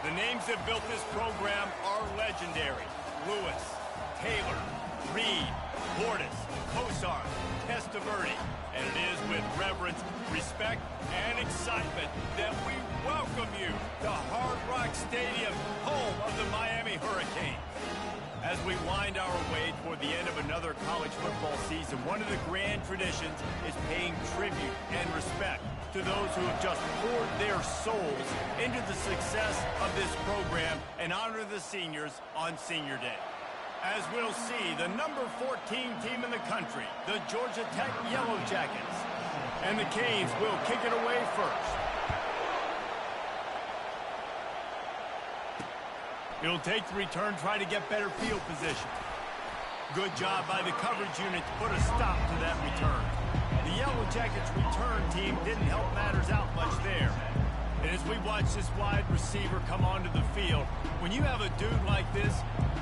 The names that built this program are legendary. Lewis, Taylor, Reed, Portis, Kosar, Testaverde. And it is with reverence, respect, and excitement that we welcome you to Hard Rock Stadium, home of the Miami Hurricanes. As we wind our way toward the end of another college football season, one of the grand traditions is paying tribute and respect to those who have just poured their souls into the success of this program and honor the seniors on Senior Day. As we'll see, the number 14 team in the country, the Georgia Tech Yellow Jackets. And the Canes will kick it away first. It'll take the return, try to get better field position. Good job by the coverage unit to put a stop to that return. The Yellow Jackets return team didn't help matters out much there. And as we watch this wide receiver come onto the field, when you have a dude like this,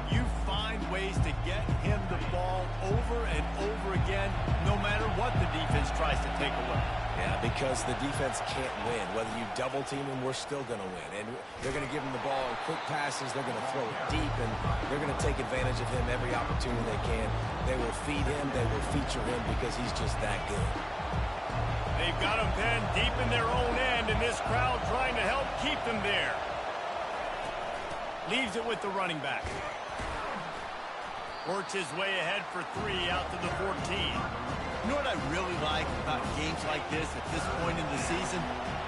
you find ways to get him the ball over and over again, no matter what the defense tries to take away. Yeah, because the defense can't win. Whether you double team him, we're still going to win. And they're going to give him the ball in quick passes. They're going to throw it deep, and they're going to take advantage of him every opportunity they can. They will feed him. They will feature him because he's just that good. They've got him pinned deep in their own end, and this crowd trying to help keep them there. Leaves it with the running back. Works his way ahead for 3 out to the 14. You know what I really like about games like this at this point in the season?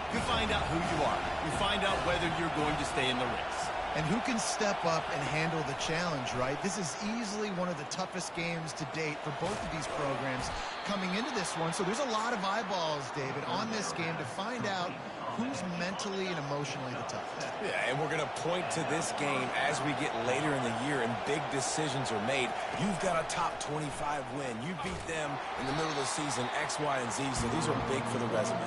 You find out who you are. You find out whether you're going to stay in the race. And who can step up and handle the challenge, right? This is easily one of the toughest games to date for both of these programs coming into this one. So there's a lot of eyeballs, David, on this game to find out who's mentally and emotionally the toughest. Yeah, and we're going to point to this game as we get later in the year and big decisions are made. You've got a top 25 win. You beat them in the middle of the season, X, Y, and Z, so these are big for the resume.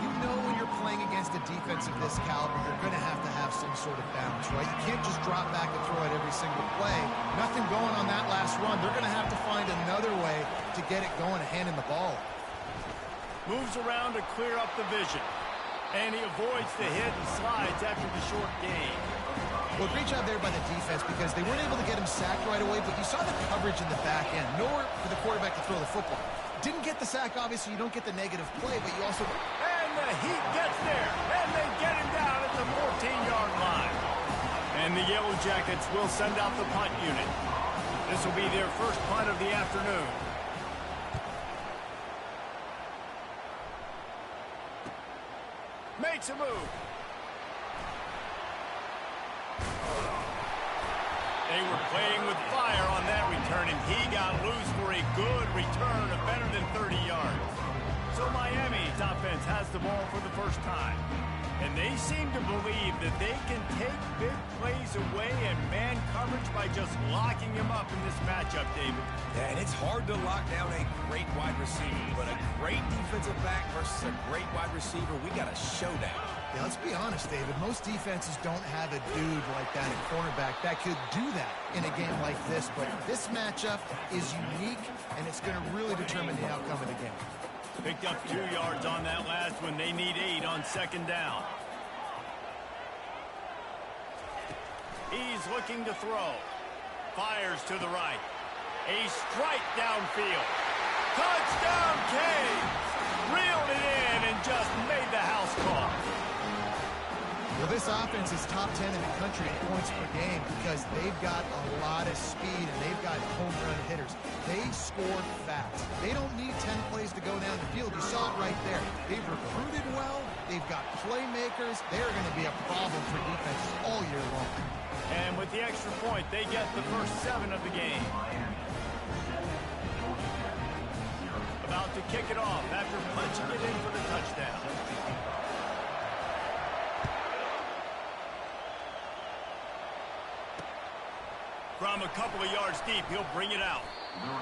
You know when you're playing against a defense of this caliber, you're going to have some sort of balance, right? You can't just drop back and throw it every single play. Nothing going on that last run. They're going to have to find another way to get it going and handing the ball. Moves around to clear up the vision. And he avoids the hit and slides after the short gain. Well, great job there by the defense because they weren't able to get him sacked right away, but you saw the coverage in the back end. Nowhere for the quarterback to throw the football. Didn't get the sack, obviously. You don't get the negative play, but you also... And the Heat gets there. And they get him down at the 14-yard line. And the Yellow Jackets will send out the punt unit. This will be their first punt of the afternoon. Makes a move. They were playing with fire on that return, and he got loose for a good return of better than 30 yards. So Miami's offense has the ball for the first time. And they seem to believe that they can take big plays away and man coverage by just locking him up in this matchup, David. Yeah, and it's hard to lock down a great wide receiver, but a great defensive back versus a great wide receiver, we got a showdown. Yeah, let's be honest, David. Most defenses don't have a dude like that at cornerback that could do that in a game like this, but this matchup is unique, and it's going to really determine the outcome of the game. Picked up 2 yards on that last one. They need 8 on second down. He's looking to throw. Fires to the right. A strike downfield. Touchdown, Canes! Reeled it in and just made the house call. Well, this offense is top 10 in the country in points per game because they've got a lot of speed and they've got home run hitters. They score fast. They don't need 10 plays to go down the field. You saw it right there. They've recruited well. They've got playmakers. They're going to be a problem for defenses all year long. And with the extra point, they get the first 7 of the game. About to kick it off after punching it in for the touchdown. From a couple of yards deep, he'll bring it out.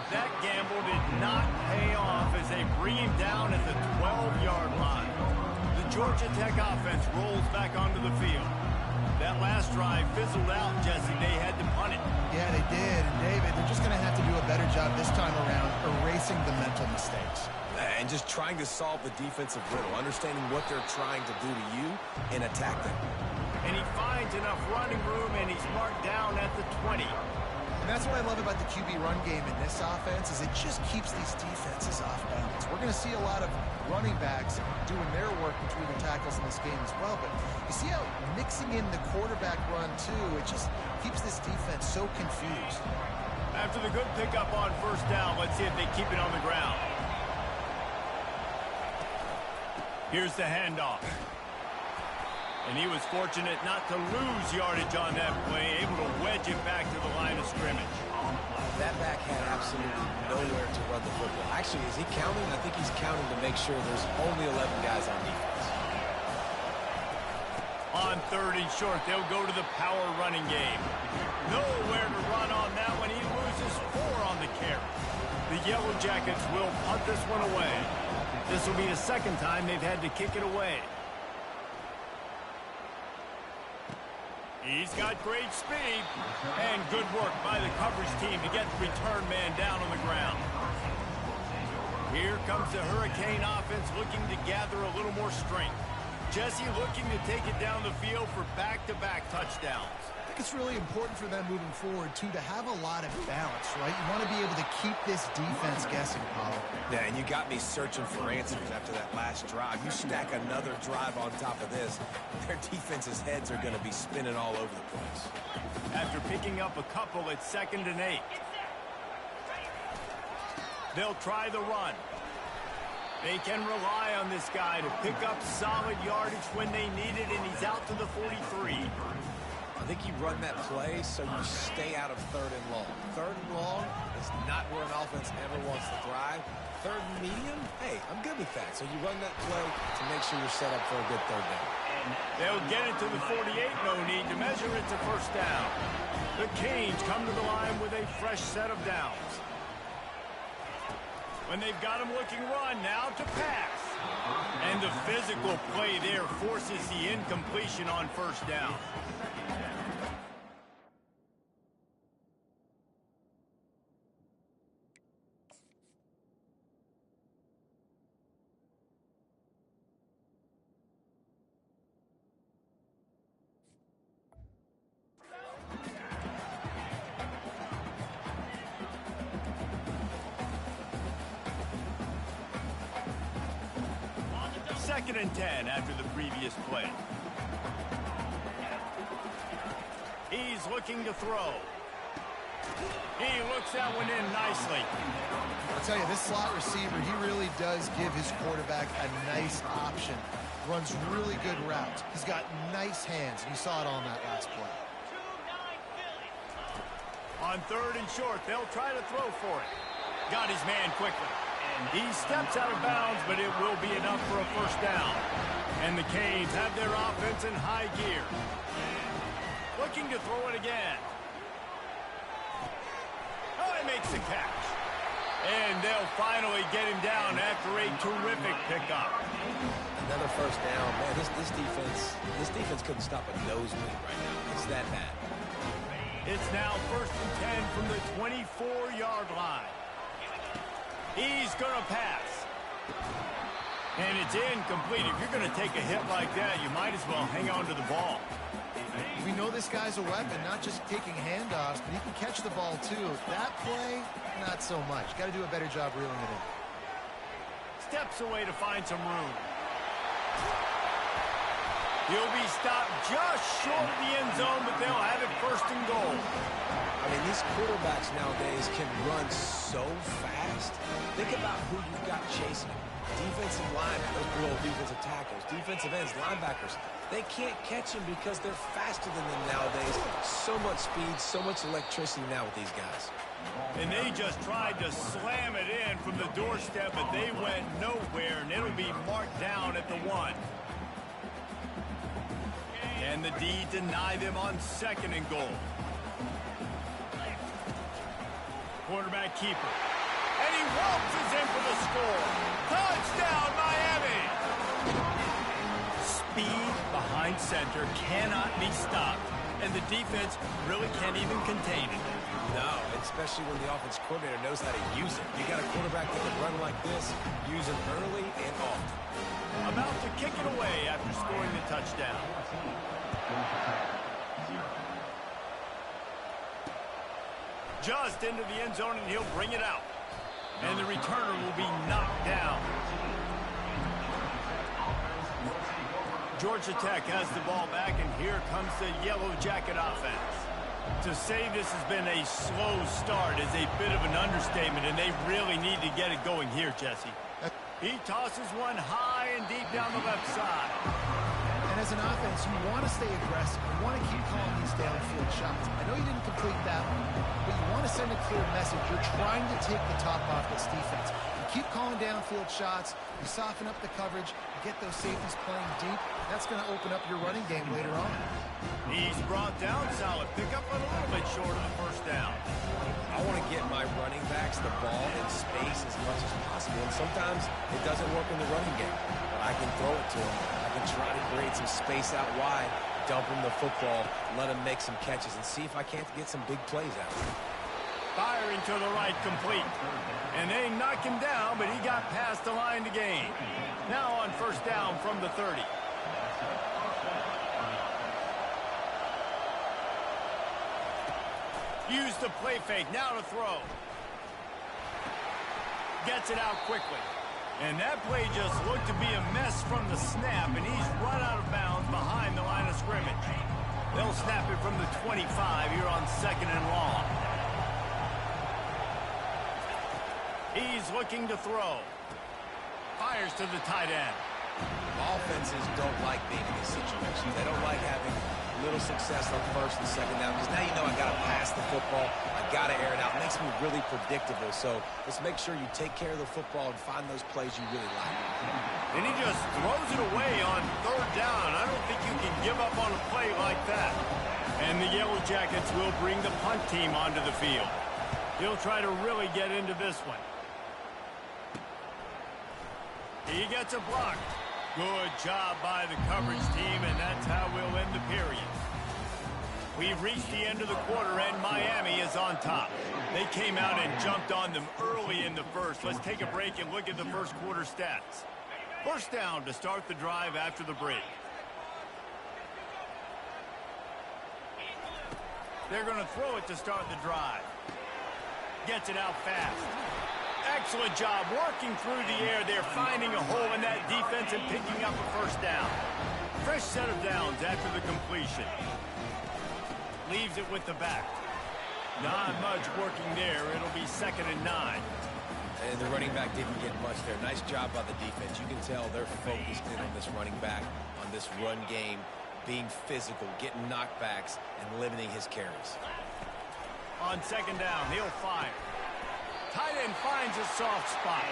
That gamble did not pay off as they bring him down at the 12-yard line. The Georgia Tech offense rolls back onto the field. That last drive fizzled out, Jesse. They had to punt it. Yeah, they did. And, David, they're just going to have to do a better job this time around erasing the mental mistakes. And just trying to solve the defensive riddle, understanding what they're trying to do to you and attack them. and he finds enough running room, and he's marked down at the 20. And that's what I love about the QB run game in this offense is it just keeps these defenses off balance. We're going to see a lot of running backs doing their work between the tackles in this game as well. But you see how mixing in the quarterback run, too, it just keeps this defense so confused. After the good pickup on first down, let's see if they keep it on the ground. Here's the handoff. And he was fortunate not to lose yardage on that play, able to wedge it back to the line of scrimmage. That back had absolutely nowhere to run the football. Actually, is he counting? I think he's counting to make sure there's only 11 guys on defense. On 3rd and short, they'll go to the power running game. Nowhere to run on that one. He loses 4 on the carry. The Yellow Jackets will punt this one away. This will be the second time they've had to kick it away. He's got great speed and good work by the coverage team to get the return man down on the ground. Here comes the Hurricane offense looking to gather a little more strength. Jesse looking to take it down the field for back-to-back touchdowns. I think it's really important for them moving forward, too, to have a lot of balance, right? You want to be able to keep this defense guessing, Paulo. Yeah, and you got me searching for answers after that last drive. You stack another drive on top of this, their defense's heads are going to be spinning all over the place. After picking up a couple, it's 2nd and 8. They'll try the run. They can rely on this guy to pick up solid yardage when they need it, and he's out to the 43. I think you run that play so you stay out of 3rd and long. 3rd and long is not where an offense ever wants to thrive. 3rd and medium, hey, I'm good with that. So you run that play to make sure you're set up for a good 3rd down. They'll get it to the 48, no need to measure it to first down. The Canes come to the line with a fresh set of downs. When they've got him looking run, now to pass. And the physical play there forces the incompletion on first down. Second and 10 after the previous play. He's looking to throw. He looks that one in nicely. I'll tell you, this slot receiver, he really does give his quarterback a nice option. Runs really good routes. He's got nice hands. You saw it on that last play. On 3rd and short, they'll try to throw for it. Got his man quickly. He steps out of bounds, but it will be enough for a first down. And the Canes have their offense in high gear. Looking to throw it again. Oh, he makes the catch. And they'll finally get him down after a terrific pickup. Another first down. Man, this defense couldn't stop a nosebleed right now. It's that bad. It's now 1st and 10 from the 24-yard line. He's going to pass. And it's incomplete. If you're going to take a hit like that, you might as well hang on to the ball. We know this guy's a weapon, not just taking handoffs, but he can catch the ball, too. That play, not so much. Got to do a better job reeling it in. Steps away to find some room. He'll be stopped just short of the end zone, but they'll have it 1st and goal. I mean, these quarterbacks nowadays can run so fast. Think about who you've got chasing them. Defensive linemen, those big old defensive tackles, defensive ends, linebackers. They can't catch them because they're faster than them nowadays. So much speed, so much electricity now with these guys. And they just tried to slam it in from the doorstep, but they went nowhere, and it'll be marked down at the 1. And the D deny them on 2nd and goal. Quarterback keeper. And he waltzes in for the score. Touchdown, Miami! Speed behind center cannot be stopped. And the defense really can't even contain it. No, especially when the offense coordinator knows how to use it. You got a quarterback that can run like this, use him early and often. About to kick it away after scoring the touchdown. Just into the end zone, and he'll bring it out. And the returner will be knocked down. Georgia Tech has the ball back, and here comes the Yellow Jacket offense. To say this has been a slow start is a bit of an understatement, and they really need to get it going here, Jesse. He tosses one high and deep down the left side. And as an offense, you want to stay aggressive. You want to keep calling these downfield shots. I know you didn't complete that one, but you want to send a clear message. You're trying to take the top off this defense. You keep calling downfield shots. You soften up the coverage. You get those safeties playing deep. That's going to open up your running game later on. He's brought down solid pickup, but a little bit short of the first down. I want to get my running backs the ball in space as much as possible. And sometimes it doesn't work in the running game. But I can throw it to them. I can try to create some space out wide, dump him the football, let him make some catches, and see if I can't get some big plays out of it. Firing to the right, complete. And they knock him down, but he got past the line to gain. Now on first down from the 30. Use the play fake, now to throw. Gets it out quickly. And that play just looked to be a mess from the snap, and he's run out of bounds behind the line of scrimmage. They'll snap it from the 25 here on 2nd and long. He's looking to throw. Fires to the tight end. Offenses don't like being in these situations. They don't like having little success on first and second down, because now you know I got to pass the football. I got to air it out. It makes me really predictable. So let's make sure you take care of the football and find those plays you really like. And he just throws it away on 3rd down. I don't think you can give up on a play like that. And the Yellow Jackets will bring the punt team onto the field. He'll try to really get into this one. He gets a block. Good job by the coverage team, and that's how we'll end the period. We've reached the end of the quarter, and Miami is on top. They came out and jumped on them early in the first. Let's take a break and look at the first quarter stats. First down to start the drive after the break. They're going to throw it to start the drive. Gets it out fast. Excellent job working through the air. They're finding a hole in that defense and picking up a first down. Fresh set of downs after the completion. Leaves it with the back. Not much working there. It'll be 2nd and 9. And the running back didn't get much there. Nice job by the defense. You can tell they're focused in on this running back, on this run game, being physical, getting knockbacks, and limiting his carries. On 2nd down, he'll fire. Tight end finds a soft spot.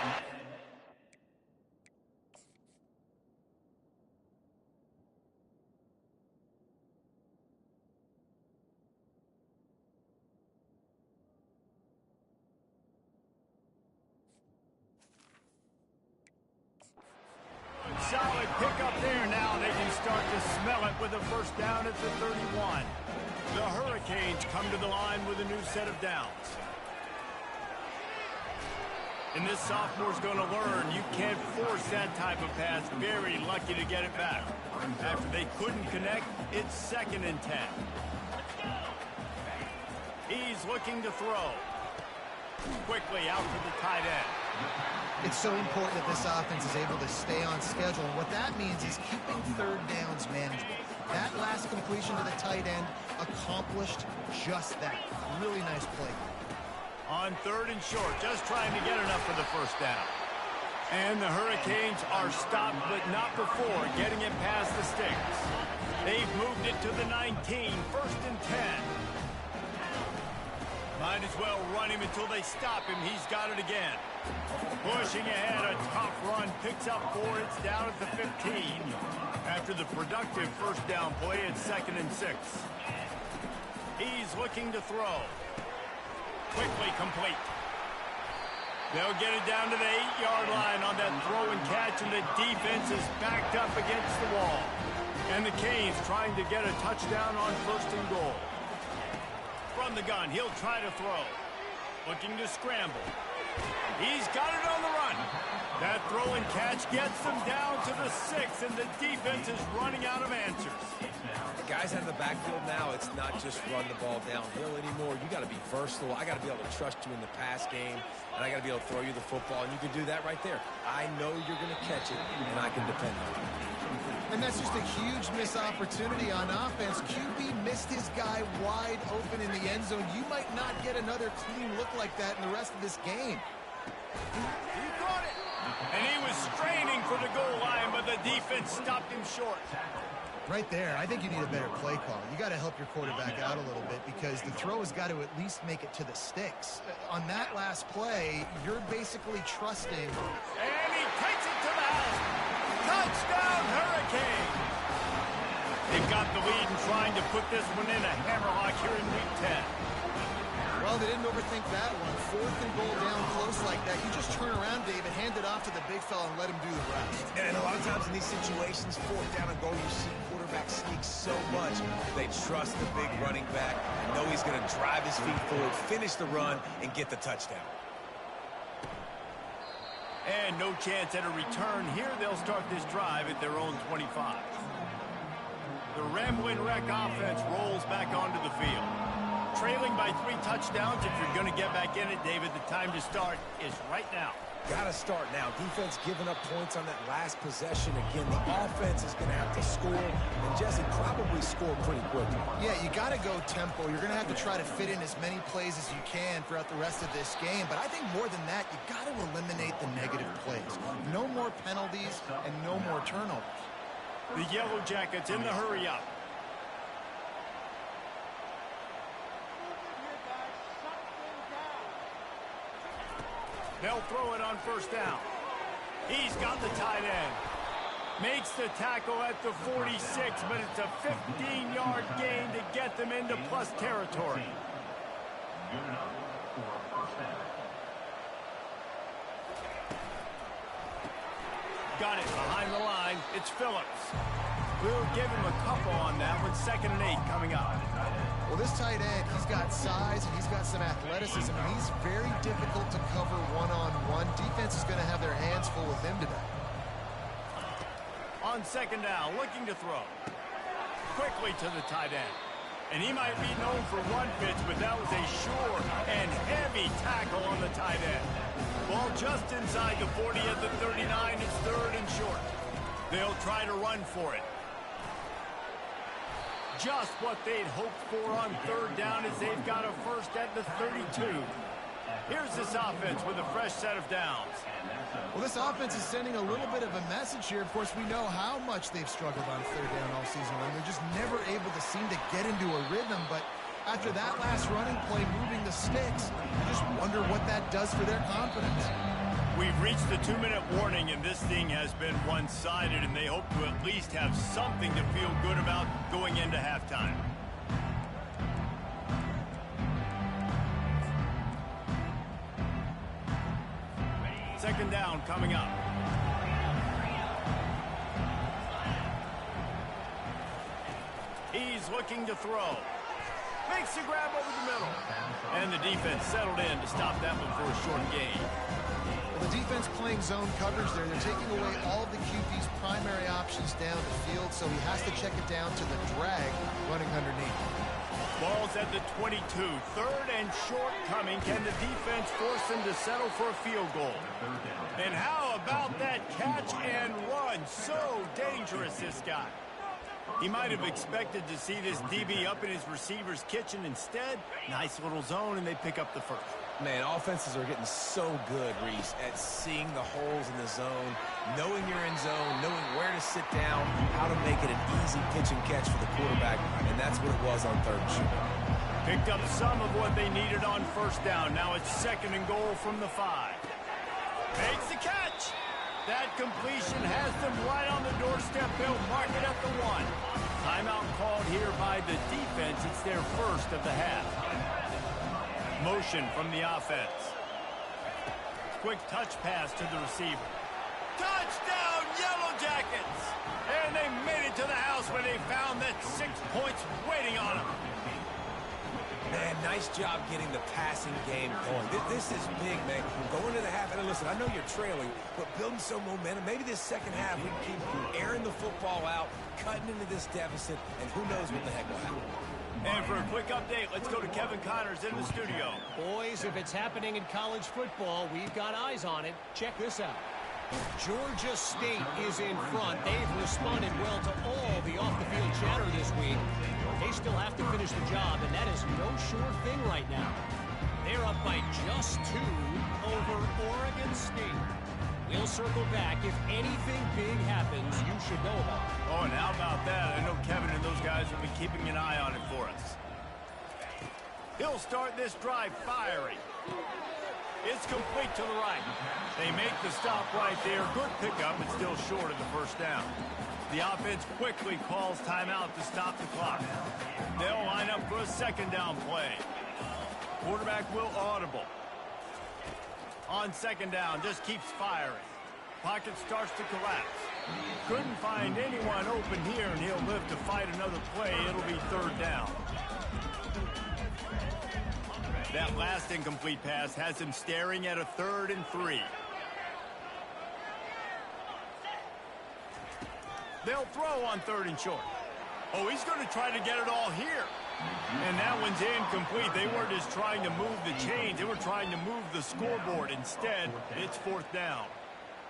Solid pickup there. Now they can start to smell it with a first down at the 31. The Hurricanes come to the line with a new set of downs. And this sophomore's going to learn you can't force that type of pass. Very lucky to get it back. After they couldn't connect, it's 2nd and 10. He's looking to throw. Quickly out to the tight end. It's so important that this offense is able to stay on schedule. And what that means is keeping 3rd downs manageable. That last completion to the tight end accomplished just that. Really nice play. On 3rd and short, just trying to get enough for the first down. And the Hurricanes are stopped, but not before getting it past the sticks. They've moved it to the 19, 1st and 10. Might as well run him until they stop him. He's got it again. Pushing ahead, a tough run, picks up 4, it's down at the 15. After the productive first down play, it's 2nd and 6. He's looking to throw. Quickly complete. They'll get it down to the 8-yard line on that throw and catch, and the defense is backed up against the wall. And the Canes trying to get a touchdown on 1st and goal. From the gun, he'll try to throw. Looking to scramble. He's got it on the run. That throw and catch gets them down to the 6, mistakes, and the defense is running out of answers. The guys out of the backfield now, it's not just run the ball downhill anymore. You got to be versatile. I got to be able to trust you in the pass game, and I got to be able to throw you the football, and you can do that right there. I know you're going to catch it, and I can depend on it. And that's just a huge missed opportunity on offense. QB missed his guy wide open in the end zone. You might not get another clean look like that in the rest of this game. He caught it. And he was straining for the goal line, but the defense stopped him short. Right there, I think you need a better play call. You got to help your quarterback out a little bit because the throw has got to at least make it to the sticks. On that last play, you're basically trusting. And he takes it to the house. Touchdown, Hurricane! They've got the lead and trying to put this one in a hammerlock here in Week 10. Well, they didn't overthink that one. 4th and goal down close like that. You just turn around, David, hand it off to the big fella and let him do the rest. And a lot of times in these situations, 4th down and goal, you see quarterbacks sneak so much. They trust the big running back and know he's going to drive his feet forward, finish the run, and get the touchdown. And no chance at a return here. They'll start this drive at their own 25. The Ramblin' Wreck offense rolls back onto the field. Trailing by 3 touchdowns. If you're going to get back in it, David, the time to start is right now. Got to start now. Defense giving up points on that last possession. Again, the offense is going to have to score, and Jesse probably score pretty quickly. Yeah, you got to go tempo. You're going to have to try to fit in as many plays as you can throughout the rest of this game. But I think more than that, you got to eliminate the negative plays. No more penalties and no more turnovers. The Yellow Jackets in the hurry up. They'll throw it on 1st down. He's got the tight end. Makes the tackle at the 46, but it's a 15-yard gain to get them into plus territory. Got it behind the line. It's Phillips. We'll give him a couple on that one. 2nd and 8 coming up. Well, this tight end, he's got size and he's got some athleticism, and he's very difficult to cover one-on-one. Defense is going to have their hands full with him today. On 2nd down, looking to throw. Quickly to the tight end. And he might be known for one pitch, but that was a sure and heavy tackle on the tight end. Ball just inside the 40 at the 39. It's 3rd and short. They'll try to run for it. Just what they'd hoped for on 3rd down as they've got a first at the 32. Here's this offense with a fresh set of downs. Well, this offense is sending a little bit of a message here. Of course, we know how much they've struggled on 3rd down all season long. They're just never able to seem to get into a rhythm. But after that last running play, moving the sticks, you just wonder what that does for their confidence. We've reached the 2-minute warning, and this thing has been one-sided, and they hope to at least have something to feel good about going into halftime. Second down coming up. He's looking to throw. Makes the grab over the middle. And the defense settled in to stop that one for a short gain. Well, the defense playing zone coverage there. They're taking away all of the QB's primary options down the field, so he has to check it down to the drag running underneath. Ball's at the 22. 3rd and short coming. Can the defense force them to settle for a field goal? And how about that catch and run? So dangerous, this guy. He might have expected to see this DB up in his receiver's kitchen. Instead, nice little zone, and they pick up the first. Man, offenses are getting so good, Reese, at seeing the holes in the zone, knowing you're in zone, knowing where to sit down, how to make it an easy pitch and catch for the quarterback, and that's what it was on 3rd and short. Picked up some of what they needed on 1st down. Now it's 2nd and goal from the 5. Makes the catch. That completion has them right on the doorstep. They'll mark it at the 1. Timeout called here by the defense. It's their first of the half. Motion from the offense. Quick touch pass to the receiver. Touchdown, Yellow Jackets! And they made it to the house when they found that 6 points waiting on them. Man, nice job getting the passing game going. This is big, man. Going to the half, and listen, I know you're trailing, but building some momentum. Maybe this second half we can keep airing the football out, cutting into this deficit, and who knows what the heck will happen. And for a quick update, let's go to Kevin Connors in the studio. Boys, if it's happening in college football, we've got eyes on it. Check this out. Georgia State is in front. They've responded well to all the off-the-field chatter this week. They still have to finish the job, and that is no sure thing right now. They're up by just 2 over Oregon State. We'll circle back. If anything big happens, you should know about it. Oh, and how about that? I know Kevin and those guys will be keeping an eye on it for us. He'll start this drive firing. It's complete to the right. They make the stop right there. Good pickup, but still short of the first down. The offense quickly calls timeout to stop the clock. They'll line up for a second down play. Quarterback will audible. On second down, just keeps firing. Pocket starts to collapse. Couldn't find anyone open here, and he'll live to fight another play. It'll be third down. That last incomplete pass has him staring at a 3rd and 3. They'll throw on 3rd and short. Oh, he's going to try to get it all here. And that one's incomplete. They weren't just trying to move the chains. They were trying to move the scoreboard. Instead, it's 4th down.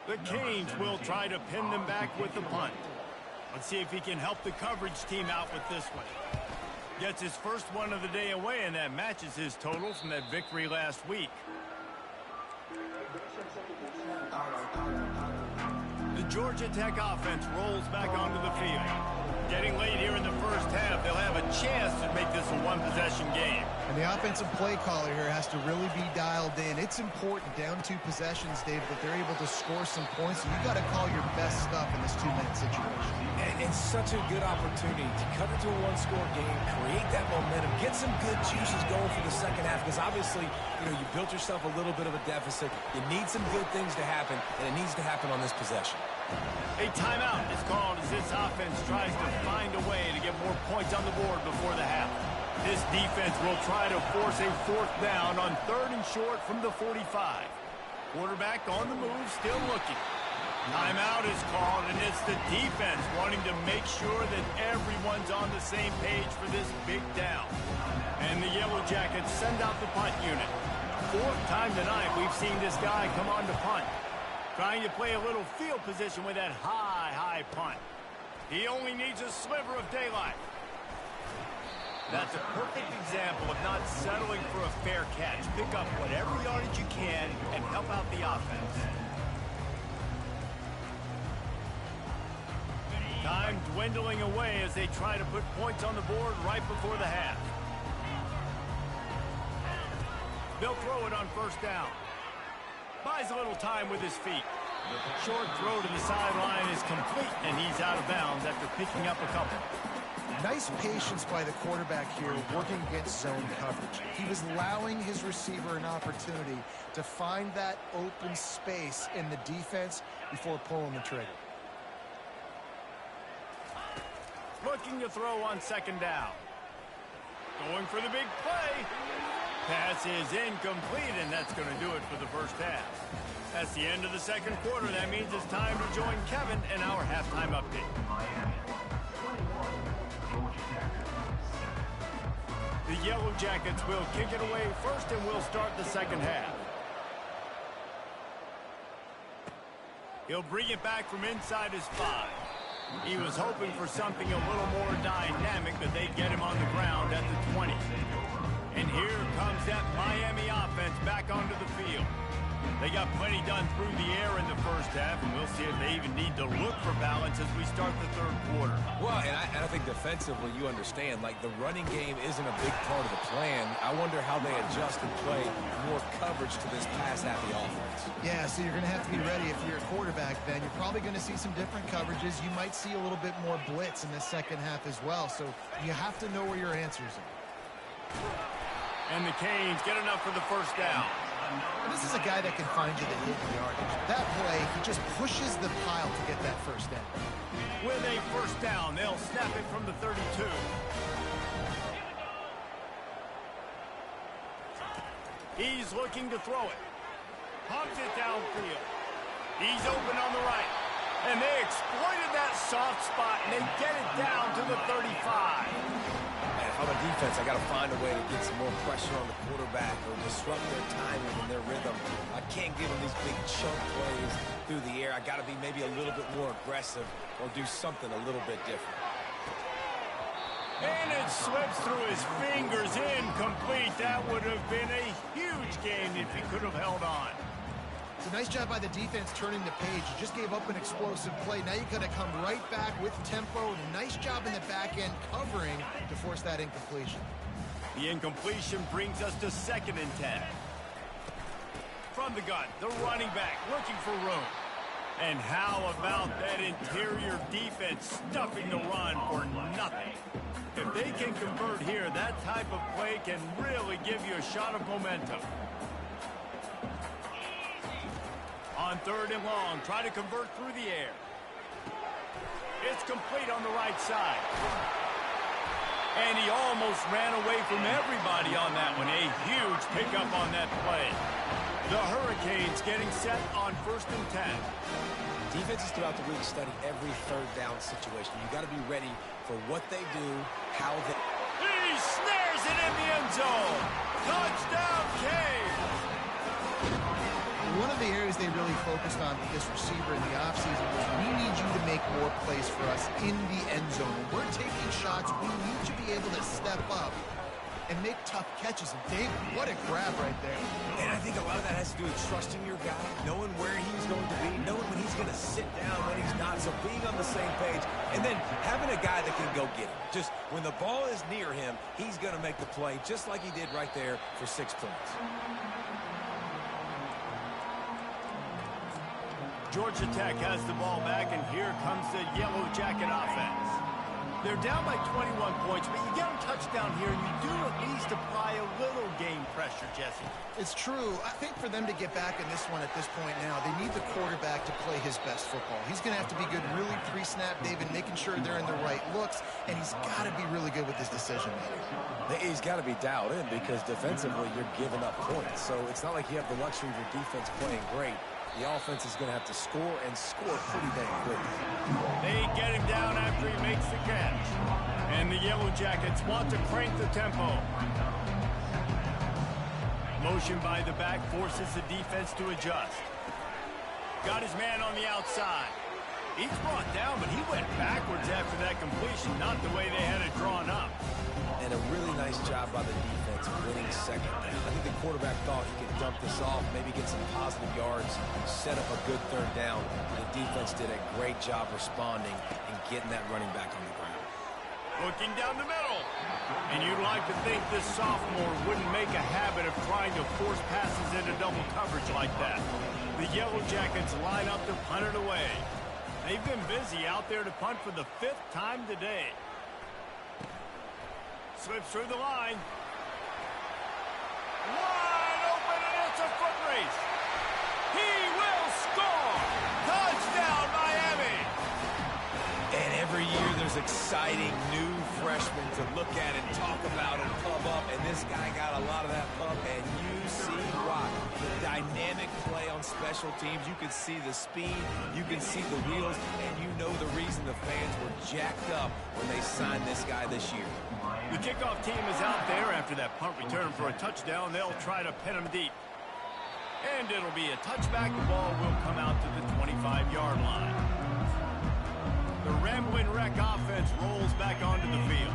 The Canes will try to pin them back with the punt. Let's see if he can help the coverage team out with this one. Gets his first one of the day away, and that matches his total from that victory last week. The Georgia Tech offense rolls back onto the field. Getting late here in the first half, they'll have a chance to make this a one-possession game. And the offensive play caller here has to really be dialed in. It's important down 2 possessions, Dave, that they're able to score some points. And you got to call your best stuff in this 2-minute situation. And it's such a good opportunity to cut it to a one-score game, create that momentum, get some good juices going for the second half, because obviously, you built yourself a little bit of a deficit. You need some good things to happen, and it needs to happen on this possession. A timeout is called as this offense tries to find a way to get more points on the board before the half. This defense will try to force a 4th down on 3rd and short from the 45. Quarterback on the move, still looking. Timeout is called, and it's the defense wanting to make sure that everyone's on the same page for this big down. And the Yellow Jackets send out the punt unit. 4th time tonight we've seen this guy come on to punt. Trying to play a little field position with that high punt. He only needs a sliver of daylight. That's a perfect example of not settling for a fair catch. Pick up whatever yardage you can and help out the offense. Time dwindling away as they try to put points on the board right before the half. They'll throw it on 1st down. Buys a little time with his feet. Short throw to the sideline is complete, and he's out of bounds after picking up a couple. Nice patience by the quarterback here working against zone coverage. He was allowing his receiver an opportunity to find that open space in the defense before pulling the trigger. Looking to throw on 2nd down. Going for the big play. Pass is incomplete, and that's going to do it for the first half. That's the end of the second quarter. That means it's time to join Kevin in our halftime update. The Yellow Jackets will kick it away first, and we'll start the second half. He'll bring it back from inside his 5. He was hoping for something a little more dynamic, but they get him on the ground at the 20. And here comes that Miami offense back onto the field. They got plenty done through the air in the first half, and we'll see if they even need to look for balance as we start the 3rd quarter. Well, and I think defensively, you understand, like the running game isn't a big part of the plan. I wonder how they adjust and play more coverage to this pass-happy offense. Yeah, so you're going to have to be ready if you're a quarterback, Ben. You're probably going to see some different coverages. You might see a little bit more blitz in the second half as well, so you have to know where your answers are. And the Canes get enough for the first down. And this is a guy that can find you the hidden yardage. That play, he just pushes the pile to get that first down. With a first down, they'll snap it from the 32. He's looking to throw it. Pumps it downfield. He's open on the right. And they exploited that soft spot, and they get it down to the 35. And if I'm a defense, I got to find a way to get some more pressure on the quarterback or disrupt their timing and their rhythm. I can't give them these big chunk plays through the air. I got to be maybe a little bit more aggressive or do something a little bit different. And it slips through his fingers, incomplete. That would have been a huge gain if he could have held on. It's a nice job by the defense turning the page. You just gave up an explosive play. Now you're going to come right back with tempo. Nice job in the back end covering to force that incompletion. The incompletion brings us to 2nd and 10. From the gun, the running back looking for room. And how about that interior defense stuffing the run for nothing? If they can convert here, that type of play can really give you a shot of momentum. On 3rd and long, try to convert through the air. It's complete on the right side. And he almost ran away from everybody on that one. A huge pickup on that play. The Hurricanes getting set on 1st and 10. Defenses throughout the week study every 3rd down situation. You got to be ready for what they do, how they... He snares it in the end zone. Touchdown, Canes. One of the areas they really focused on with this receiver in the offseason was we need you to make more plays for us in the end zone. When we're taking shots, we need to be able to step up and make tough catches. And Dave, what a grab right there. And I think a lot of that has to do with trusting your guy, knowing where he's going to be, knowing when he's going to sit down, when he's not, so being on the same page, and then having a guy that can go get him. Just when the ball is near him, he's going to make the play just like he did right there for 6 points. Georgia Tech has the ball back, and here comes the Yellow Jacket offense. They're down by 21 points, but you get a touchdown here, and you do at least apply a little game pressure, Jesse. It's true. I think for them to get back in this one at this point now, they need the quarterback to play his best football. He's going to have to be good really pre-snap, David, making sure they're in the right looks, and he's got to be really good with his decision-making. He's got to be dialed in because defensively you're giving up points. So it's not like you have the luxury of your defense playing great. The offense is going to have to score and score pretty dang quickly. They get him down after he makes the catch. And the Yellow Jackets want to crank the tempo. Motion by the back forces the defense to adjust. Got his man on the outside. He's brought down, but he went backwards after that completion, not the way they had it drawn up. And a really nice job by the defense winning 2nd down. I think the quarterback thought he could dump this off, maybe get some positive yards, set up a good 3rd down. The defense did a great job responding and getting that running back on the ground. Looking down the middle. And you'd like to think this sophomore wouldn't make a habit of trying to force passes into double coverage like that. The Yellow Jackets line up to punt it away. They've been busy out there to punt for the 5th time today. Slips through the line. Wide open, and it's a foot race. He will score. Touchdown, Miami. And every year there's exciting new freshmen to look at and talk about and pub up. And this guy got a lot of that pub, and you see why. The dynamic play on special teams. You can see the speed. You can see the wheels. And you know the reason the fans were jacked up when they signed this guy this year. The kickoff team is out there after that punt return for a touchdown. They'll try to pin him deep. And it'll be a touchback. The ball will come out to the 25-yard line. The Ramblin' Wreck offense rolls back onto the field.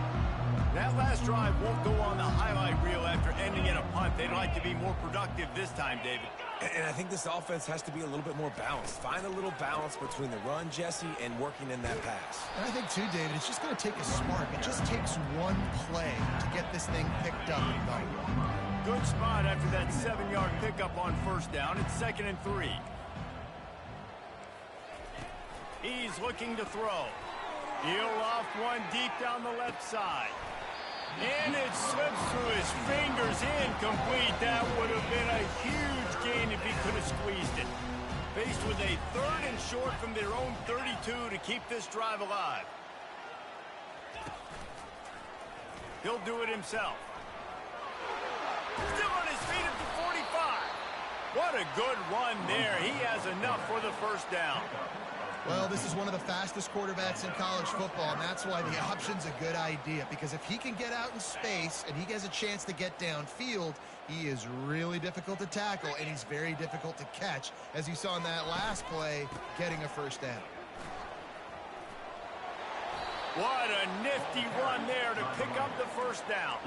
That last drive won't go on the highlight reel after ending in a punt. They'd like to be more productive this time, David. And I think this offense has to be a little bit more balanced. Find a little balance between the run, Jesse, and working in that pass. And I think, too, David, it's just going to take a spark. It just takes one play to get this thing picked up and going. Good spot after that 7-yard pickup on 1st down. It's 2nd and 3. He's looking to throw. He'll off one deep down the left side. And it slips through his fingers, incomplete. That would have been a huge gain if he could have squeezed it. Faced with a 3rd and short from their own 32 to keep this drive alive. He'll do it himself. Still on his feet at the 45. What a good run there. He has enough for the 1st down. Well, this is one of the fastest quarterbacks in college football, and that's why the option's a good idea, because if he can get out in space and he has a chance to get downfield, he is really difficult to tackle, and he's very difficult to catch, as you saw in that last play, getting a first down. What a nifty run there to pick up the first down.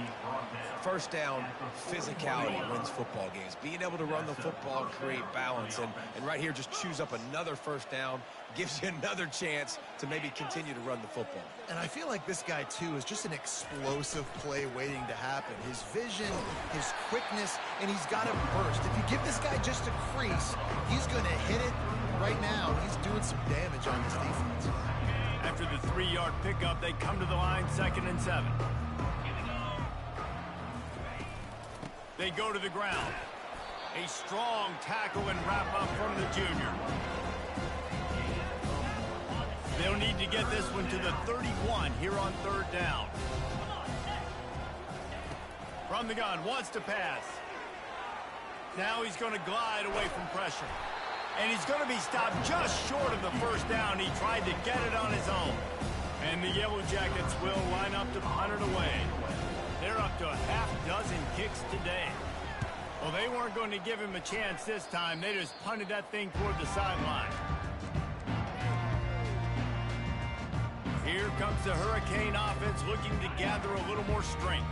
First down, physicality wins football games. Being able to run the football, create balance, and right here just choose up another first down, gives you another chance to maybe continue to run the football. And I feel like this guy, too, is just an explosive play waiting to happen. His vision, his quickness, and he's got a burst. If you give this guy just a crease, he's going to hit it. Right now, he's doing some damage on this defense. After the 3-yard pickup, they come to the line, 2nd and 7. They go to the ground. A strong tackle and wrap-up from the junior. They'll need to get this one to the 31 here on 3rd down. From the gun, wants to pass. Now he's going to glide away from pressure. And he's going to be stopped just short of the first down. He tried to get it on his own. And the Yellow Jackets will line up to punt it away. They're up to a half-dozen kicks today. Well, they weren't going to give him a chance this time. They just punted that thing toward the sideline. Here comes the Hurricane offense looking to gather a little more strength.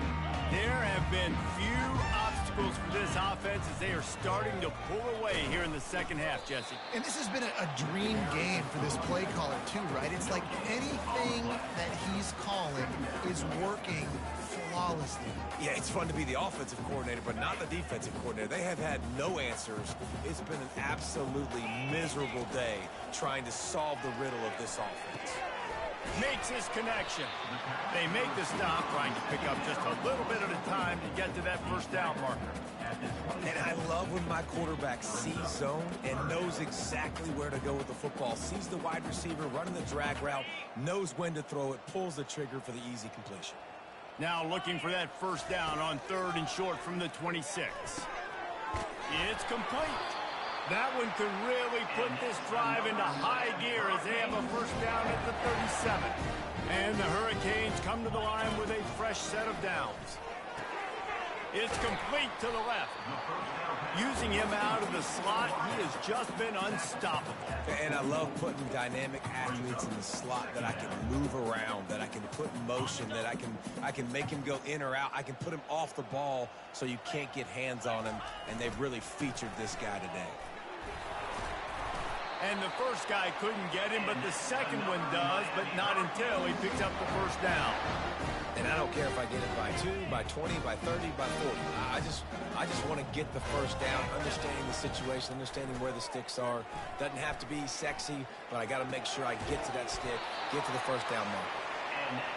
There have been few obstacles for this offense as they are starting to pull away here in the second half, Jesse. And this has been a dream game for this play caller, too, right? It's like anything that he's calling is working flawlessly. Yeah, it's fun to be the offensive coordinator, but not the defensive coordinator. They have had no answers. It's been an absolutely miserable day trying to solve the riddle of this offense. Makes his connection. They make the stop, trying to pick up just a little bit at a time to get to that first down marker. And I love when my quarterback sees zone and knows exactly where to go with the football. Sees the wide receiver running the drag route, knows when to throw it, pulls the trigger for the easy completion. Now looking for that first down on 3rd and short from the 26. It's complete. That one could really put this drive into high gear as they have a first down at the 37. And the Hurricanes come to the line with a fresh set of downs. It's complete to the left. Using him out of the slot, he has just been unstoppable. And I love putting dynamic athletes in the slot that I can move around, that I can put in motion, that I can make him go in or out. I can put him off the ball so you can't get hands on him, and they've really featured this guy today. And the first guy couldn't get him, but the second one does, but not until he picks up the first down. And I don't care if I get it by 2, by 20, by 30, by 40. I just want to get the first down, understanding the situation, understanding where the sticks are. Doesn't have to be sexy, but I got to make sure I get to that stick, get to the first down mark.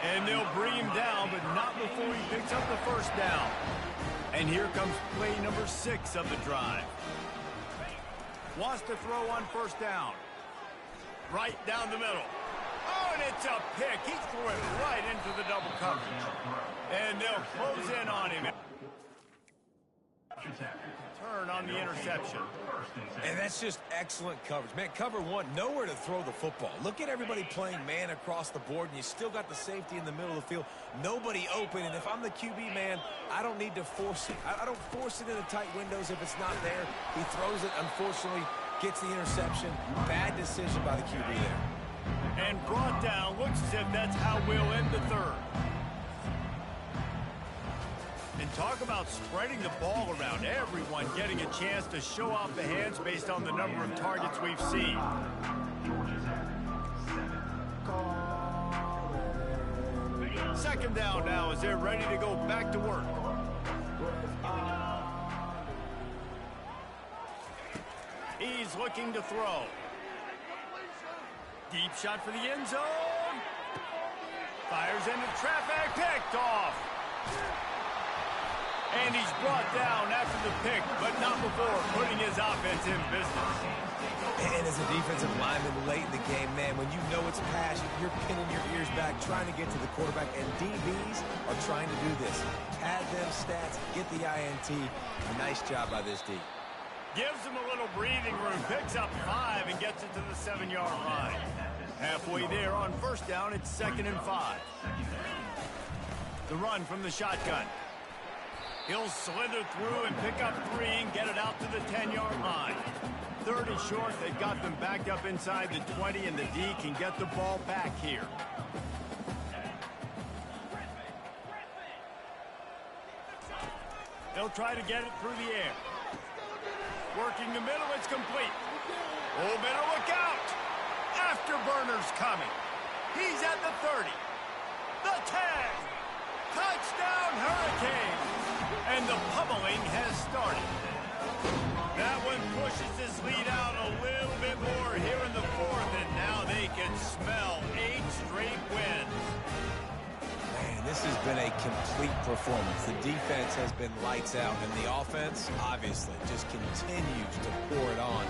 And they'll bring him down, but not before he picks up the first down. And here comes play number 6 of the drive. Wants to throw on first down. Right down the middle. Oh, and it's a pick. He threw it right into the double coverage. And they'll close in on him. Turn on the interception. And that's just excellent coverage. Man, cover one, nowhere to throw the football. Look at everybody playing man across the board, and you still got the safety in the middle of the field. Nobody open, and if I'm the QB man, I don't need to force it. I don't force it into tight windows if it's not there. He throws it, unfortunately, gets the interception. Bad decision by the QB there. And brought down. Looks as if that's how we'll end the third. And talk about spreading the ball around. Everyone getting a chance to show off the hands based on the number of targets we've seen. Second down now as they're ready to go back to work. He's looking to throw. Deep shot for the end zone. Fires into traffic. Picked off. And he's brought down after the pick, but not before putting his offense in business. And as a defensive lineman late in the game, man, when you know it's pass, you're pinning your ears back, trying to get to the quarterback, and DBs are trying to do this. Pad them stats, get the INT. A nice job by this D. Gives him a little breathing room, picks up 5 and gets it to the 7-yard line. Halfway there on first down, it's 2nd and 5. The run from the shotgun. He'll slither through and pick up 3 and get it out to the 10-yard line. 3rd and short, they've got them backed up inside the 20, and the D can get the ball back here. They'll try to get it through the air. Working the middle, it's complete. Oh, better look out. Afterburner's coming. He's at the 30. The 10. Touchdown, Hurricanes. And the pummeling has started. That one pushes this lead out a little bit more here in the 4th, and now they can smell 8 straight wins. Man, this has been a complete performance. The defense has been lights out, and the offense, obviously, just continues to pour it on.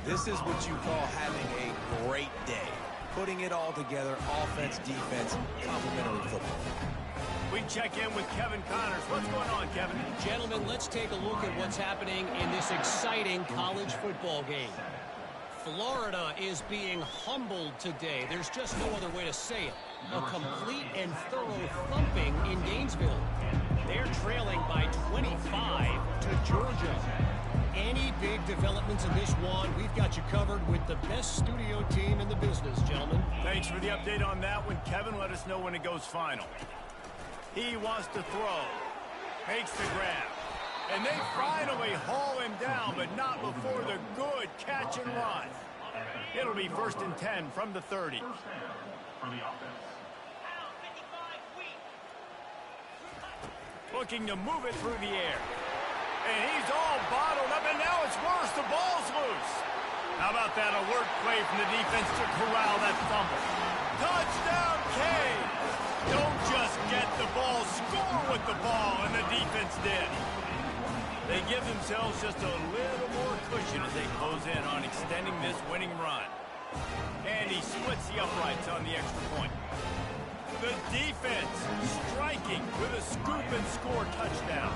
This is what you call having a great day. Putting it all together, offense, defense, complementary football. We check in with Kevin Connors. What's going on, Kevin? Gentlemen, let's take a look at what's happening in this exciting college football game. Florida is being humbled today. There's just no other way to say it. A complete and thorough thumping in Gainesville. They're trailing by 25 to Georgia. Any big developments in this one, we've got you covered with the best studio team in the business, gentlemen. Thanks for the update on that one, Kevin. Let us know when it goes final. He wants to throw. Makes the grab. And they finally haul him down, but not before the good catch and run. It'll be 1st and 10 from the 30. Looking to move it through the air. And he's all bottled up, and now it's worse. The ball's loose. How about that alert play from the defense to corral that fumble? Touchdown, Cade! Don't just get the ball, score with the ball, and the defense did. They give themselves just a little more cushion as they close in on extending this winning run. And he splits the uprights on the extra point. The defense striking with a scoop and score touchdown.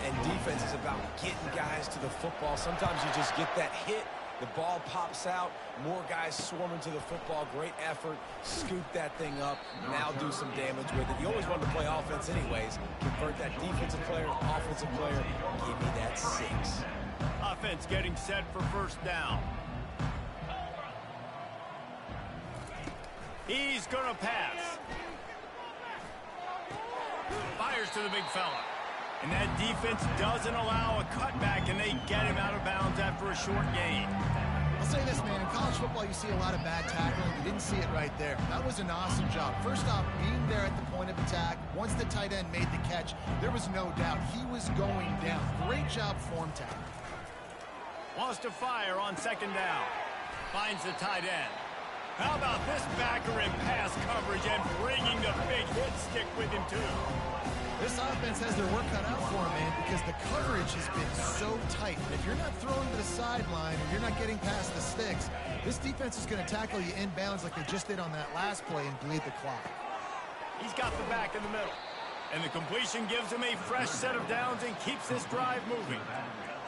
And defense is about getting guys to the football. Sometimes you just get that hit, the ball pops out, more guys swarming to the football. Great effort, scoop that thing up, now do some damage with it. You always want to play offense anyways. Convert that defensive player, offensive player, give me that 6. Offense getting set for first down. He's going to pass. Fires to the big fella. And that defense doesn't allow a cutback, and they get him out of bounds after a short gain. I'll say this, man. In college football, you see a lot of bad tackling. You didn't see it right there. That was an awesome job. First off, being there at the point of attack. Once the tight end made the catch, there was no doubt he was going down. Great job form tackling. Wants to fire on 2nd down. Finds the tight end. How about this backer in pass coverage and bringing the big hit stick with him, too? This offense has their work cut out for them, man, because the coverage has been so tight. If you're not throwing to the sideline or you're not getting past the sticks, this defense is going to tackle you inbounds like they just did on that last play and bleed the clock. He's got the back in the middle. And the completion gives him a fresh set of downs and keeps this drive moving.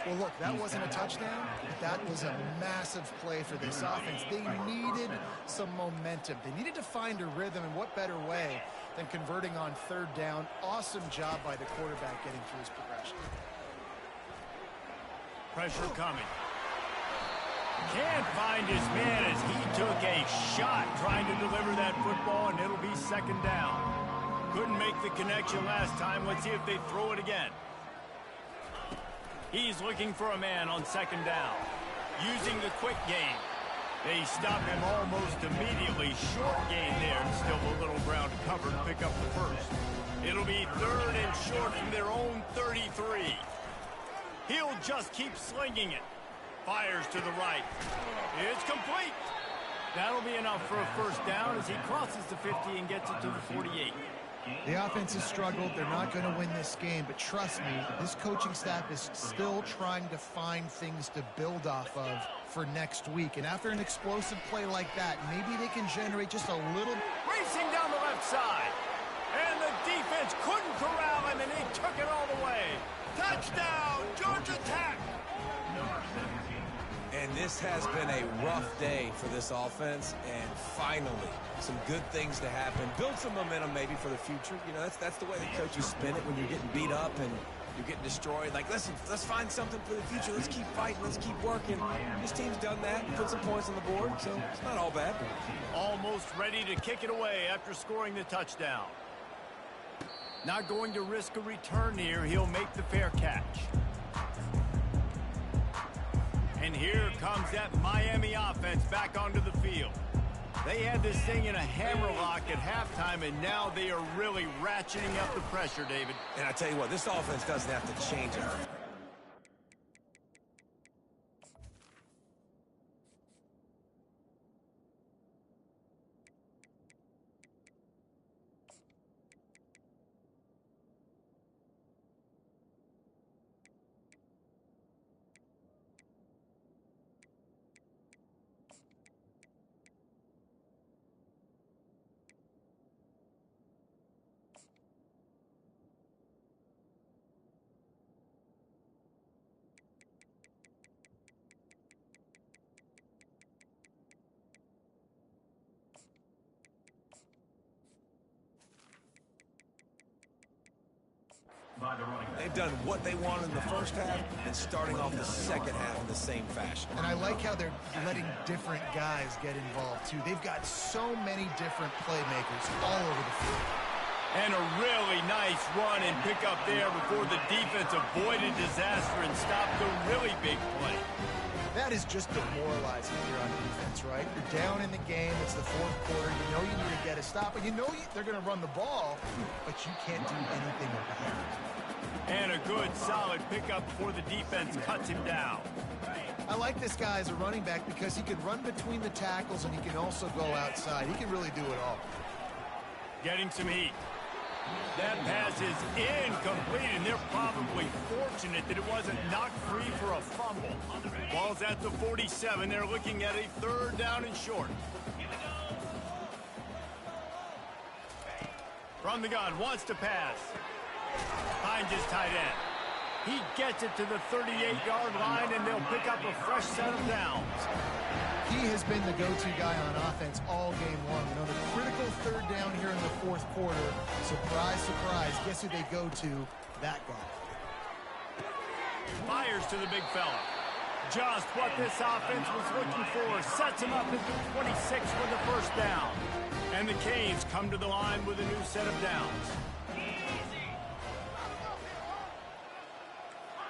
Well, look, that wasn't a touchdown. That was a massive play for this offense. They needed some momentum. They needed to find a rhythm, and what better way than converting on 3rd down. Awesome job by the quarterback getting through his progression. Pressure coming. Can't find his man as he took a shot trying to deliver that football, and it'll be 2nd down. Couldn't make the connection last time. Let's see if they throw it again. He's looking for a man on 2nd down. Using the quick game. They stop him almost immediately. Short gain there, and still a little ground to cover to pick up the first. It'll be 3rd and short from their own 33. He'll just keep slinging it. Fires to the right. It's complete. That'll be enough for a first down as he crosses the 50 and gets it to the 48. The offense has struggled. They're not going to win this game, but trust me, this coaching staff is still trying to find things to build off of for next week. And after an explosive play like that, maybe they can generate just a little. Racing down the left side. And the defense couldn't corral him, and they took it all the way. Touchdown, Georgia Tech. And this has been a rough day for this offense, and finally, some good things to happen. Build some momentum maybe for the future. You know, that's the way the coaches spin it when you're getting beat up and you're getting destroyed. Like, listen, let's find something for the future. Let's keep fighting. Let's keep working. This team's done that and put some points on the board, so it's not all bad. Almost ready to kick it away after scoring the touchdown. Not going to risk a return here. He'll make the fair catch. And here comes that Miami offense back onto the field. They had this thing in a hammerlock at halftime, and now they are really ratcheting up the pressure, David. And I tell you what, this offense doesn't have to change it. They've done what they wanted in the first half and starting off the second half in the same fashion. And I like how they're letting different guys get involved, too. They've got so many different playmakers all over the field. And a really nice run and pick up there before the defense avoided disaster and stopped the really big play. That is just demoralizing here on defense, right? You're down in the game. It's the fourth quarter. You know you need to get a stop, and you know they're going to run the ball, but you can't do anything about it. And a good, solid pickup before the defense cuts him down. I like this guy as a running back because he can run between the tackles and he can also go outside. He can really do it all. Getting some heat. That pass is incomplete, and they're probably fortunate that it wasn't knocked free for a fumble. Ball's at the 47. They're looking at a third down and short. From the gun, wants to pass. Finds his tight end. He gets it to the 38-yard line, and they'll pick up a fresh set of downs. He has been the go-to guy on offense all game long. You know, the critical third down here in the fourth quarter. Surprise, surprise. Guess who they go to? That guy. Fires to the big fella. Just what this offense was looking for. Sets him up at the 26 for the first down. And the Canes come to the line with a new set of downs.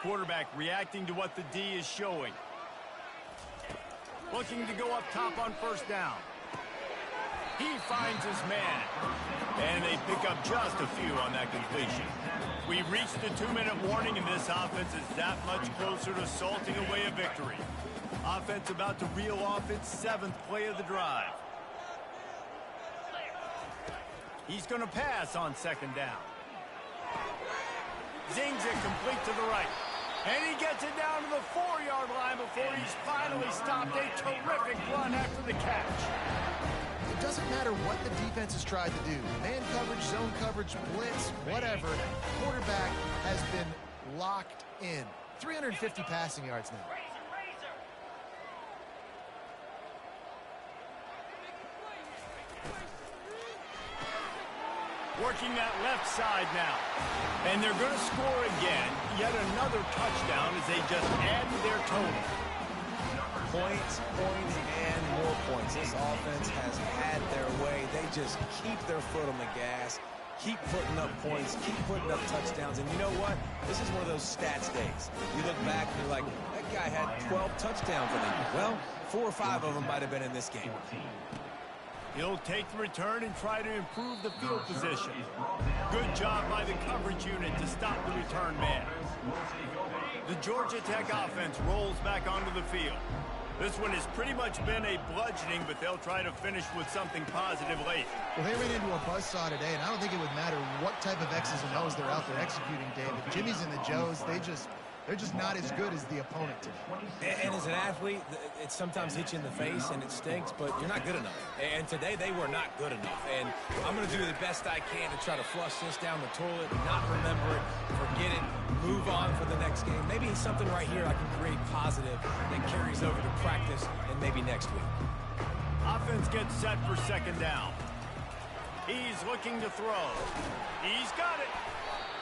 Quarterback reacting to what the D is showing. Looking to go up top on first down. He finds his man. And they pick up just a few on that completion. We've reached the 2-minute warning, and this offense is that much closer to salting away a victory. Offense about to reel off its 7th play of the drive. He's going to pass on second down. Zings it complete to the right. And he gets it down to the 4-yard line before he's finally stopped. A terrific run after the catch. It doesn't matter what the defense has tried to do. Man coverage, zone coverage, blitz, whatever. Quarterback has been locked in. 350 passing yards now. Working that left side now. And they're going to score again. Yet another touchdown as they just add to their total. Points, and more points. This offense has had their way. They just keep their foot on the gas, keep putting up points, keep putting up touchdowns. And you know what? This is one of those stats days. You look back and you're like, that guy had 12 touchdowns in it. Well, 4 or 5 of them might have been in this game. He'll take the return and try to improve the field position. Good job by the coverage unit to stop the return man. The Georgia Tech offense rolls back onto the field. This one has pretty much been a bludgeoning, but they'll try to finish with something positive late. Well, they ran into a buzzsaw today, and I don't think it would matter what type of X's and O's they're out there executing, David. Jimmy's and the Joes, They're just not as good as the opponent today. And as an athlete, it sometimes hits you in the face and it stinks, but you're not good enough. And today they were not good enough. And I'm going to do the best I can to try to flush this down the toilet, not remember it, forget it, move on for the next game. Maybe something right here I can create positive that carries over to practice and maybe next week. Offense gets set for second down. He's looking to throw. He's got it.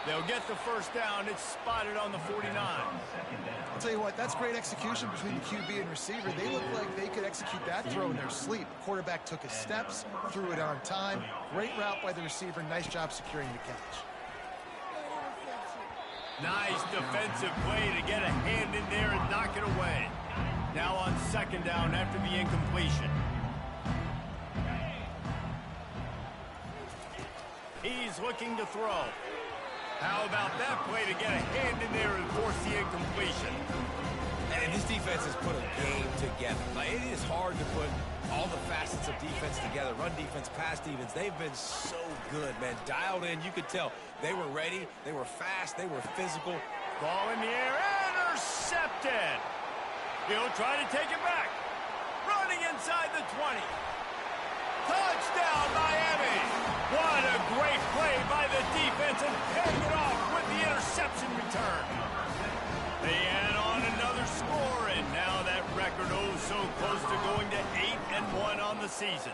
They'll get the first down. It's spotted on the 49. I'll tell you what, that's great execution between the QB and receiver. They look like they could execute that throw in their sleep. Quarterback took his steps, threw it on time. Great route by the receiver. Nice job securing the catch. Nice defensive play to get a hand in there and knock it away. Now on second down after the incompletion. He's looking to throw. How about that play to get a hand in there and force the incompletion? And this defense has put a game together. Like, it is hard to put all the facets of defense together. Run defense, pass defense. They've been so good, man. Dialed in. You could tell they were ready. They were fast. They were physical. Ball in the air. Intercepted. He'll try to take it back. Running inside the 20. Touchdown, Miami. What a great play by the defense and paying it off with the interception return. They add on another score, and now that record so close to going to 8-1 on the season.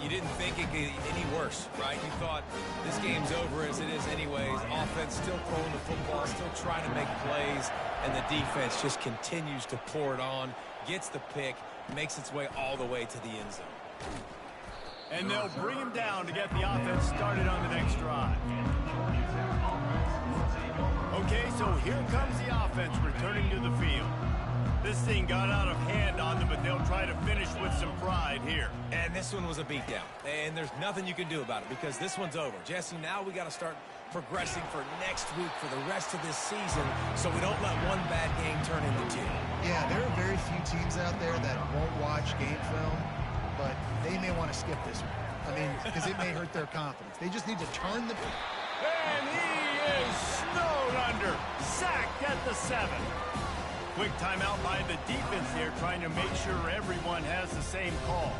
You didn't think it could get any worse, right? You thought this game's over as it is anyways. Offense still throwing the football, still trying to make plays, and the defense just continues to pour it on, gets the pick, makes its way all the way to the end zone. And they'll bring him down to get the offense started on the next drive. Okay, so here comes the offense returning to the field. This thing got out of hand on them, but they'll try to finish with some pride here. And this one was a beatdown. And there's nothing you can do about it because this one's over. Jesse, now we got to start progressing for next week for the rest of this season so we don't let one bad game turn into two. Yeah, there are very few teams out there that won't watch game film, but they may want to skip this one. I mean, because it may hurt their confidence. They just need to turn the... And he is snowed under. Sacked at the 7. Quick timeout by the defense there, trying to make sure everyone has the same call.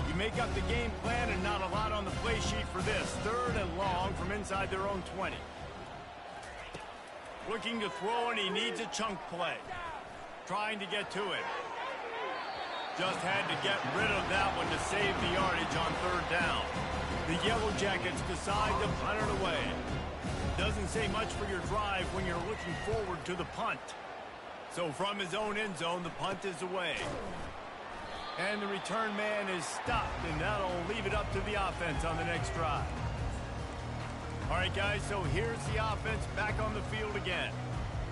You make up the game plan and not a lot on the play sheet for this. 3rd and long from inside their own 20. Looking to throw, and he needs a chunk play. Trying to get to it. Just had to get rid of that one to save the yardage on 3rd down. The Yellow Jackets decide to punt it away. Doesn't say much for your drive when you're looking forward to the punt. So from his own end zone, the punt is away. And the return man is stopped, and that'll leave it up to the offense on the next drive. All right, guys, so here's the offense back on the field again.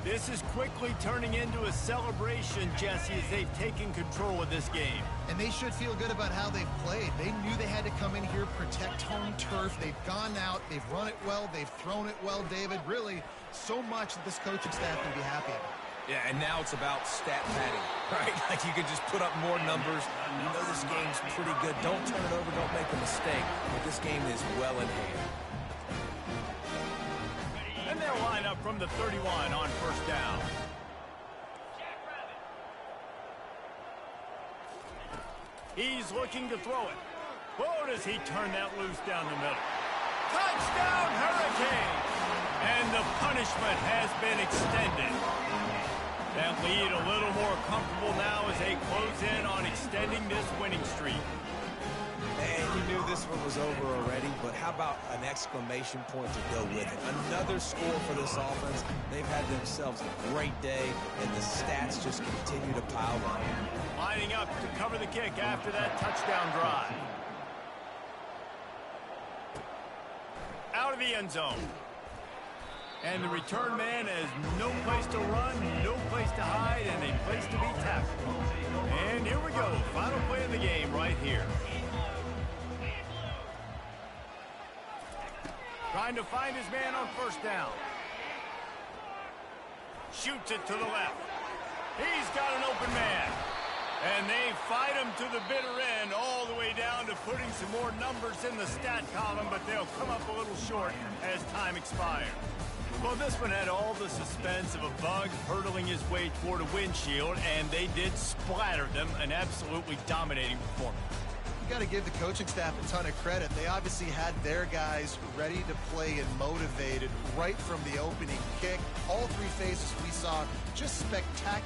This is quickly turning into a celebration, Jesse, as they've taken control of this game. And they should feel good about how they've played. They knew they had to come in here, protect home turf. They've gone out, they've run it well, they've thrown it well, David. Really, so much that this coaching staff can be happy about. Yeah, and now it's about stat padding, right? Like you can just put up more numbers. You know this game's pretty good. Don't turn it over. Don't make a mistake. But this game is well in hand. And they'll line up from the 31 on 1st down. He's looking to throw it. Oh, does he turn that loose down the middle? Touchdown, Hurricane! And the punishment has been extended. That lead a little more comfortable now as they close in on extending this winning streak. And you knew this one was over already, but how about an exclamation point to go with it? Another score for this offense. They've had themselves a great day, and the stats just continue to pile up. Lining up to cover the kick after that touchdown drive. Out of the end zone. And the return man has no place to run, no place to hide, and a place to be tackled. And here we go. Final play of the game right here. Trying to find his man on 1st down. Shoots it to the left. He's got an open man. And they fight him to the bitter end, all the way down to putting some more numbers in the stat column, but they'll come up a little short as time expires. Well, this one had all the suspense of a bug hurtling his way toward a windshield, and they did splatter them. An absolutely dominating performance. You got to give the coaching staff a ton of credit. They obviously had their guys ready to play and motivated right from the opening kick. All three phases we saw just spectacular.